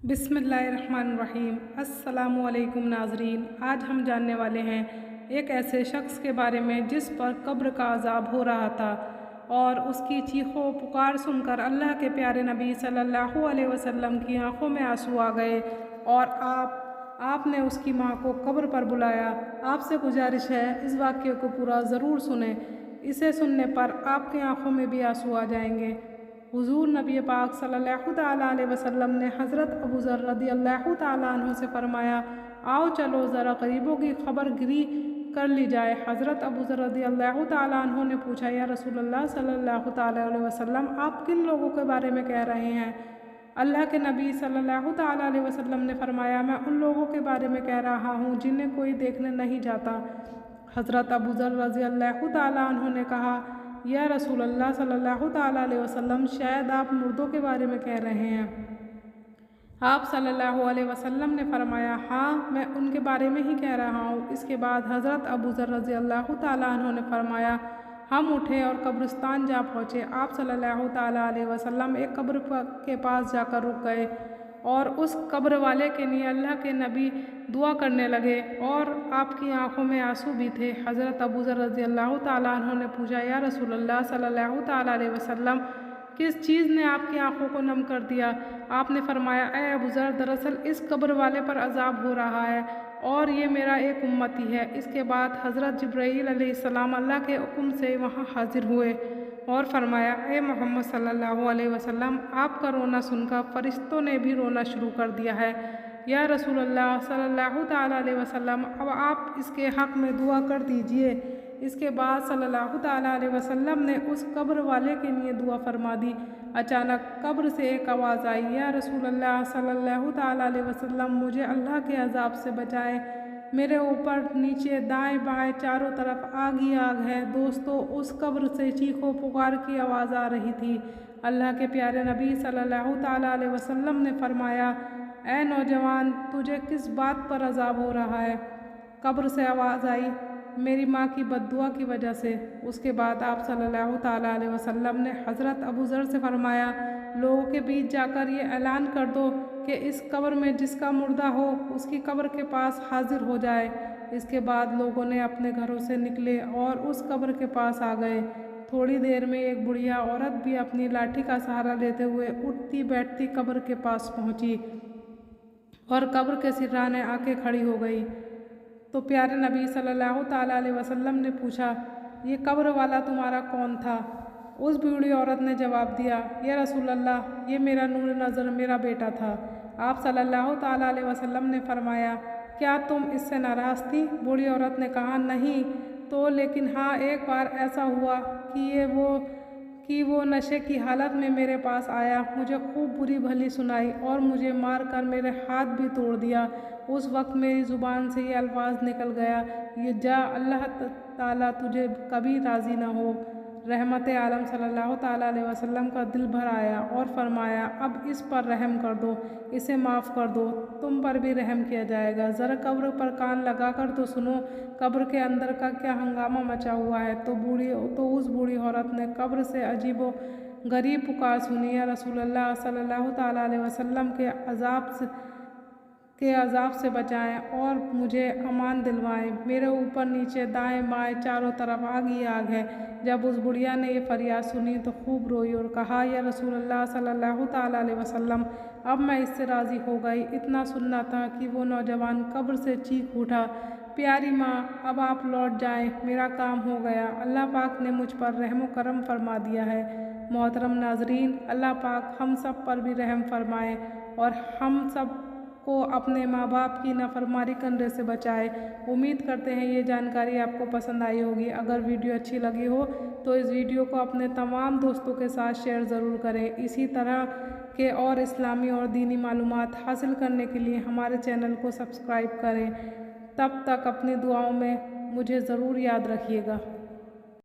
بسم اللہ الرحمن الرحیم۔ السلام علیکم ناظرین، آج ہم جاننے والے ہیں ایک ایسے شخص کے بارے میں جس پر قبر کا عذاب ہو رہا تھا اور اس کی چیخ و پکار سن کر اللہ کے پیارے نبی صلی اللہ علیہ وسلم کی آنکھوں میں آنسو آ گئے اور آپ نے اس کی ماں کو قبر پر بلایا۔ آپ سے گزارش ہے اس واقعے کو پورا ضرور سنیں، اسے سننے پر آپ کی آنکھوں میں بھی آنسو آ جائیں گے۔ حضور نبی پاک صلی اللہ تعالیٰ علیہ وسلم نے حضرت ابو ذر رضی اللہ تعالیٰ عنہ سے فرمایا، آؤ چلو ذرا غریبوں کی خبر گیری کر لی جائے۔ حضرت ابو ذر رضی اللہ تعالیٰ عنہ نے پوچھا، یا رسول اللہ صلی اللہ تعالیٰ علیہ وسلم، آپ کن لوگوں کے بارے میں کہہ رہے ہیں؟ اللہ کے نبی صلی اللہ تعالیٰ علیہ وسلم نے فرمایا، میں ان لوگوں کے بارے میں کہہ رہا ہوں جنہیں کوئی دیکھنے نہیں جاتا۔ حضرت ابو ذر رضی اللہ تعالیٰ عنہ نے کہا، یا رسول اللہ صلی اللہ تعالیٰ علیہ وسلم، شاید آپ مردوں کے بارے میں کہہ رہے ہیں۔ آپ صلی اللہ علیہ وسلم نے فرمایا، ہاں میں ان کے بارے میں ہی کہہ رہا ہوں۔ اس کے بعد حضرت ابو ذر رضی اللہ تعالیٰ عنہ نے فرمایا، ہم اٹھے اور قبرستان جا پہنچے۔ آپ صلی اللہ تعالیٰ علیہ وسلم ایک قبر کے پاس جا کر رک گئے اور اس قبر والے کے لیے اللہ کے نبی دعا کرنے لگے اور آپ کی آنکھوں میں آنسو بھی تھے۔ حضرت ابو ذر رضی اللہ تعالیٰ عنہ نے پوچھا، یا رسول اللہ صلی اللہ تعالیٰ علیہ وسلم، کس چیز نے آپ کی آنکھوں کو نم کر دیا؟ آپ نے فرمایا، اے ابو ذر، دراصل اس قبر والے پر عذاب ہو رہا ہے اور یہ میرا ایک امتی ہے۔ اس کے بعد حضرت جبرائیل علیہ السلام اللہ کے حکم سے وہاں حاضر ہوئے اور فرمایا، اے محمد صلی اللہ علیہ وسلم، آپ کا رونا سن کر فرشتوں نے بھی رونا شروع کر دیا ہے۔ یا رسول اللہ صلی اللہ تعالیٰ علیہ وسلم، اب آپ اس کے حق میں دعا کر دیجئے۔ اس کے بعد صلی اللہ تعالیٰ علیہ وسلم نے اس قبر والے کے لیے دعا فرما دی۔ اچانک قبر سے ایک آواز آئی، یا رسول اللہ صلی اللہ تعالیٰ علیہ وسلم، مجھے اللہ کے عذاب سے بچائے، میرے اوپر نیچے دائیں بائیں چاروں طرف آگ ہی آگ ہے۔ دوستو، اس قبر سے چیخ و پکار کی آواز آ رہی تھی۔ اللہ کے پیارے نبی صلی اللہ تعالیٰ علیہ وسلم نے فرمایا، اے نوجوان، تجھے کس بات پر عذاب ہو رہا ہے؟ قبر سے آواز آئی، میری ماں کی بد دعا کی وجہ سے۔ اس کے بعد آپ صلی اللہ تعالیٰ علیہ وسلم نے حضرت ابو ذر سے فرمایا، لوگوں کے بیچ جا کر یہ اعلان کر دو کہ اس قبر میں جس کا مردہ ہو اس کی قبر کے پاس حاضر ہو جائے۔ اس کے بعد لوگوں نے اپنے گھروں سے نکلے اور اس قبر کے پاس آ گئے۔ تھوڑی دیر میں ایک بڑھیا عورت بھی اپنی لاٹھی کا سہارا لیتے ہوئے اٹھتی بیٹھتی قبر کے پاس پہنچی اور قبر کے سرانے آ کے کھڑی ہو گئی۔ تو پیارے نبی صلی اللہ تعالیٰ علیہ وسلم نے پوچھا، یہ قبر والا تمہارا کون تھا؟ اس بوڑھی عورت نے جواب دیا، یا رسول اللہ، یہ میرا نور نظر میرا بیٹا تھا۔ آپ صلی اللہ تعالیٰ علیہ وسلم نے فرمایا، کیا تم اس سے ناراض تھی؟ بوڑھی عورت نے کہا، نہیں تو لیکن ہاں، ایک بار ایسا ہوا کہ وہ نشے کی حالت میں میرے پاس آیا، مجھے خوب بری بھلی سنائی اور مجھے مار کر میرے ہاتھ بھی توڑ دیا۔ اس وقت میری زبان سے یہ الفاظ نکل گیا، یہ جا، اللہ تعالیٰ تجھے کبھی راضی نہ ہو۔ رحمت عالم صلی اللہ تعالیٰ علیہ وسلم کا دل بھر آیا اور فرمایا، اب اس پر رحم کر دو، اسے معاف کر دو، تم پر بھی رحم کیا جائے گا۔ ذرا قبر پر کان لگا کر تو سنو، قبر کے اندر کا کیا ہنگامہ مچا ہوا ہے۔ تو اس بوڑھی عورت نے قبر سے عجیب و غریب پکار سنی، یا رسول اللہ صلی اللہ تعالیٰ علیہ وسلم کے عذاب سے بچائیں اور مجھے امان دلوائیں، میرے اوپر نیچے دائیں بائیں چاروں طرف آگ ہی آگ ہے۔ جب اس بڑھیا نے یہ فریاد سنی تو خوب روئی اور کہا، یا رسول اللہ صلی اللہ تعالیٰ علیہ وسلم، اب میں اس سے راضی ہو گئی۔ اتنا سننا تھا کہ وہ نوجوان قبر سے چیخ اٹھا، پیاری ماں، اب آپ لوٹ جائیں، میرا کام ہو گیا، اللہ پاک نے مجھ پر رحم و کرم فرما دیا ہے۔ محترم ناظرین، اللہ پاک ہم سب پر بھی رحم فرمائے اور ہم سب کو اپنے ماں باپ کی نافرمانی کرنے سے بچائے۔ امید کرتے ہیں یہ جانکاری آپ کو پسند آئی ہوگی۔ اگر ویڈیو اچھی لگی ہو تو اس ویڈیو کو اپنے تمام دوستوں کے ساتھ شیئر ضرور کریں۔ اسی طرح کے اور اسلامی اور دینی معلومات حاصل کرنے کے لیے ہمارے چینل کو سبسکرائب کریں۔ تب تک اپنی دعاؤں میں مجھے ضرور یاد رکھیے گا۔